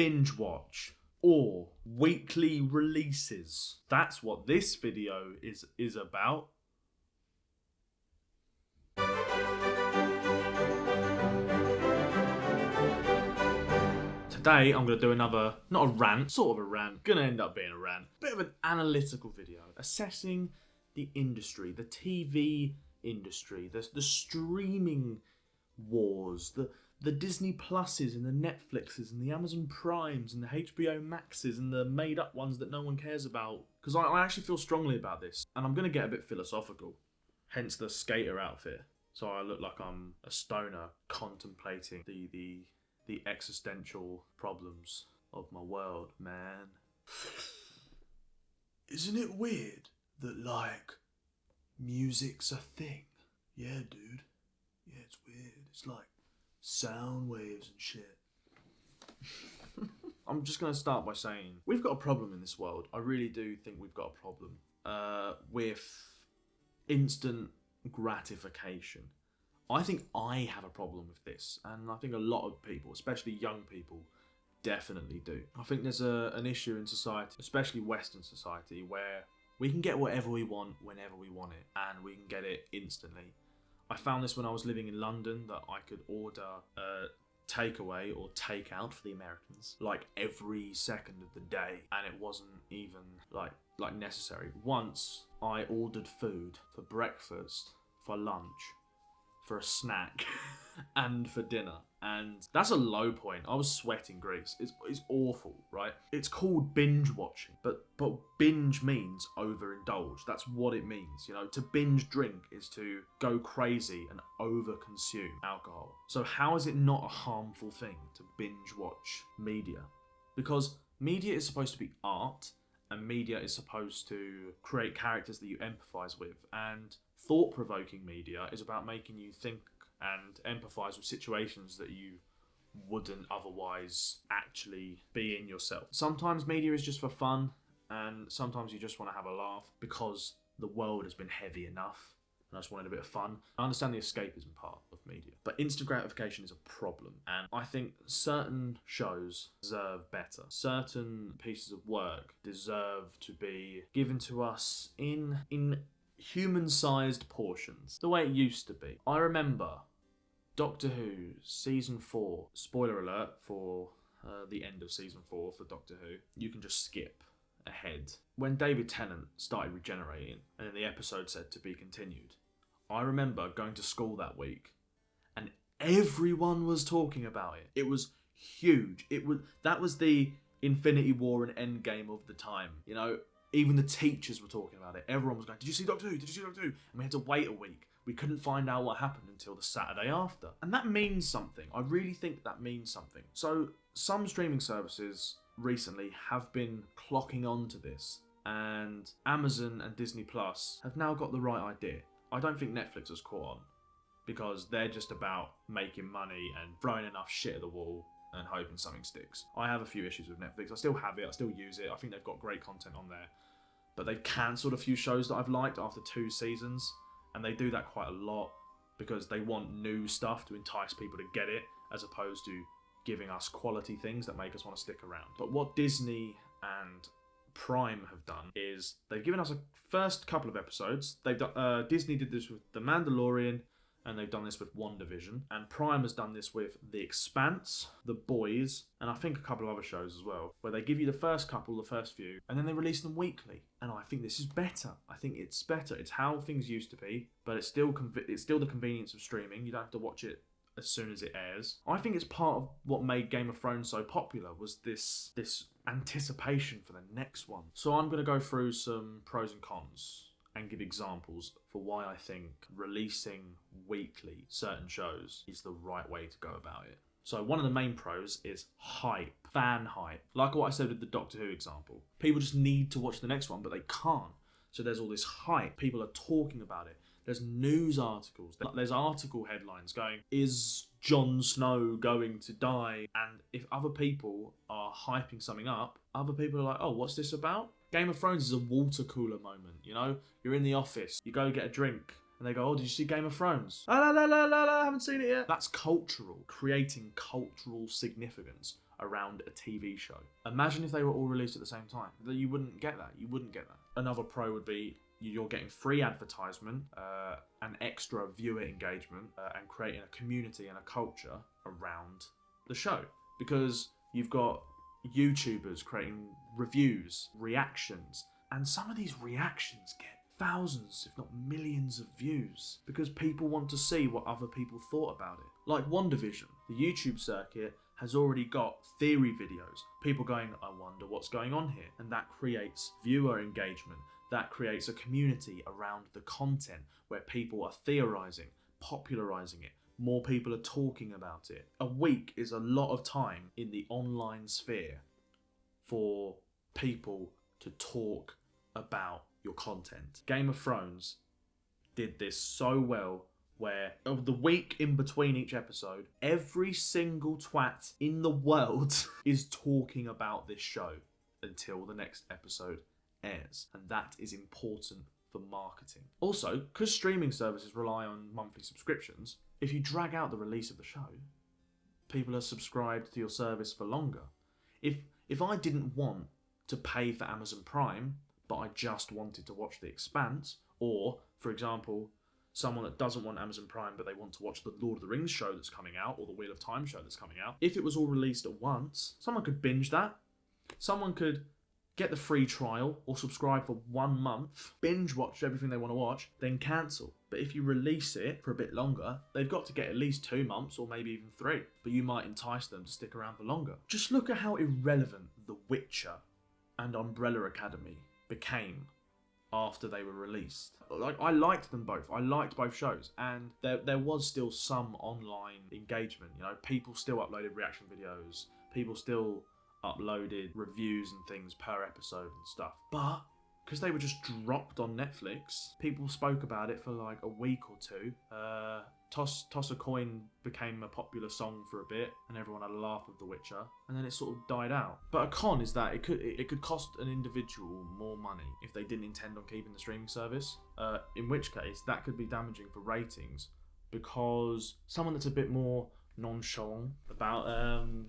binge watch or weekly releases. That's what this video is about. Today I'm going to do another, not a rant, sort of a rant, going to end up being a rant, bit of an analytical video assessing the industry, the TV industry, the streaming wars, the Disney Pluses and the Netflixes and the Amazon Primes and the HBO Maxes and the made up ones that no one cares about. Because I actually feel strongly about this, and I'm going to get a bit philosophical, hence the skater outfit. So I look like I'm a stoner contemplating the existential problems of my world, man. Isn't it weird that, like, music's a thing? Yeah, dude. Yeah, it's weird. It's like sound waves and shit. I'm just going to start by saying we've got a problem in this world. I really do think we've got a problem with instant gratification. I think I have a problem with this, and I think a lot of people, especially young people, definitely do. I think there's an issue in society, especially Western society, where we can get whatever we want whenever we want it, and we can get it instantly. I found this when I was living in London, that I could order a takeaway or takeout for the Americans like every second of the day, and it wasn't even like necessary. Once I ordered food for breakfast, for lunch, for a snack and for dinner, and that's a low point. I was sweating grease. It's awful, right? It's called binge watching, but binge means overindulge. That's what it means, you know. To binge drink is to go crazy and overconsume alcohol. So how is it not a harmful thing to binge watch media? Because media is supposed to be art, and media is supposed to create characters that you empathise with, and thought-provoking media is about making you think and empathise with situations that you wouldn't otherwise actually be in yourself. Sometimes media is just for fun, and sometimes you just want to have a laugh because the world has been heavy enough and I just wanted a bit of fun. I understand the escapism part of media, but instant gratification is a problem, and I think certain shows deserve better. Certain pieces of work deserve to be given to us in human-sized portions, the way it used to be. I remember Doctor Who Season 4, spoiler alert for the end of Season 4 for Doctor Who, you can just skip ahead. When David Tennant started regenerating and then the episode said to be continued, I remember going to school that week and everyone was talking about it. It was huge. That was the Infinity War and Endgame of the time, you know. Even the teachers were talking about it. Everyone was going, did you see Doctor Who? Did you see Doctor Who? And we had to wait a week. We couldn't find out what happened until the Saturday after. And that means something. I really think that means something. So some streaming services recently have been clocking on to this. And Amazon and Disney Plus have now got the right idea. I don't think Netflix has caught on, because they're just about making money and throwing enough shit at the wall and hoping something sticks. I have a few issues with Netflix. I still have it. I still use it. I think they've got great content on there. But they've cancelled a few shows that I've liked after 2 seasons. And they do that quite a lot because they want new stuff to entice people to get it, as opposed to giving us quality things that make us want to stick around. But what Disney and Prime have done is they've given us a first couple of episodes. They've done, Disney did this with The Mandalorian, and they've done this with WandaVision, and Prime has done this with The Expanse, The Boys, and I think a couple of other shows as well, where they give you the first few, and then they release them weekly. And I think this is better. I think it's better. It's how things used to be, but it's still the convenience of streaming. You don't have to watch it as soon as it airs. I think it's part of what made Game of Thrones so popular, was this anticipation for the next one. So I'm going to go through some pros and cons and give examples for why I think releasing weekly certain shows is the right way to go about it. So one of the main pros is hype, fan hype. Like what I said with the Doctor Who example. People just need to watch the next one, but they can't. So there's all this hype. People are talking about it. There's news articles. There's article headlines going, is Jon Snow going to die? And if other people are hyping something up, other people are like, oh, what's this about? Game of Thrones is a water cooler moment, you know? You're in the office, you go get a drink, and they go, oh, did you see Game of Thrones? I haven't seen it yet. That's cultural, creating cultural significance around a TV show. Imagine if they were all released at the same time. You wouldn't get that. You wouldn't get that. Another pro would be you're getting free advertisement, and extra viewer engagement, and creating a community and a culture around the show. Because you've got YouTubers creating reviews, reactions, and some of these reactions get thousands, if not millions of views, because people want to see what other people thought about it. Like WandaVision, the YouTube circuit has already got theory videos, people going, I wonder what's going on here, and that creates viewer engagement, that creates a community around the content where people are theorizing, popularizing it, more people are talking about it. A week is a lot of time in the online sphere for people to talk about your content. Game of Thrones did this so well, where of the week in between each episode, every single twat in the world is talking about this show until the next episode airs. And that is important for marketing. Also, because streaming services rely on monthly subscriptions, if you drag out the release of the show, people are subscribed to your service for longer. If I didn't want to pay for Amazon Prime, but I just wanted to watch The Expanse, or, for example, someone that doesn't want Amazon Prime but they want to watch the Lord of the Rings show that's coming out, or the Wheel of Time show that's coming out, if it was all released at once, someone could binge that. Someone could get the free trial or subscribe for 1 month, binge watch everything they want to watch, then cancel. But if you release it for a bit longer, they've got to get at least 2 months or maybe even 3. But you might entice them to stick around for longer. Just look at how irrelevant The Witcher and Umbrella Academy became after they were released. Like, I liked them both. I liked both shows, and there was still some online engagement. You know, people still uploaded reaction videos. People still uploaded reviews and things per episode and stuff. But because they were just dropped on Netflix, people spoke about it for like a week or two. Toss a Coin became a popular song for a bit, and everyone had a laugh with The Witcher, and then it sort of died out. But a con is that it could cost an individual more money if they didn't intend on keeping the streaming service. In which case, that could be damaging for ratings, because someone that's a bit more nonchalant about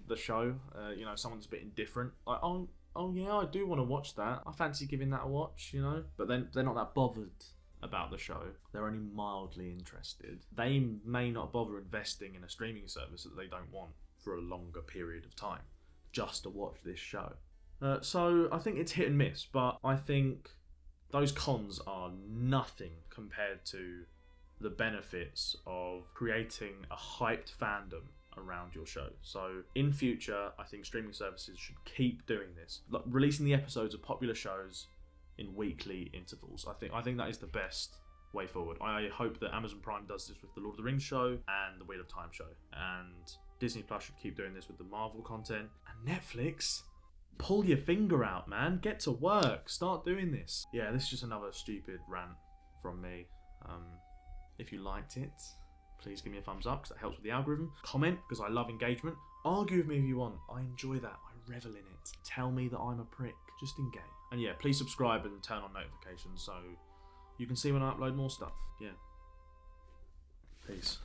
the show, you know, someone that's a bit indifferent, like, oh yeah, I do want to watch that. I fancy giving that a watch, you know. But then they're not that bothered about the show. They're only mildly interested. They may not bother investing in a streaming service that they don't want for a longer period of time just to watch this show. So I think it's hit and miss, but I think those cons are nothing compared to the benefits of creating a hyped fandom around your show. So in future, I think streaming services should keep doing this, like releasing the episodes of popular shows in weekly intervals. I think that is the best way forward. I hope that Amazon Prime does this with the Lord of the Rings show and the Wheel of Time show, and Disney Plus should keep doing this with the Marvel content, and Netflix, pull your finger out, man. Get to work. Start doing this. Yeah, this is just another stupid rant from me. If you liked it, please give me a thumbs up, because that helps with the algorithm. Comment, because I love engagement. Argue with me if you want. I enjoy that. I revel in it. Tell me that I'm a prick. Just engage. And yeah, please subscribe and turn on notifications so you can see when I upload more stuff. Yeah. Peace.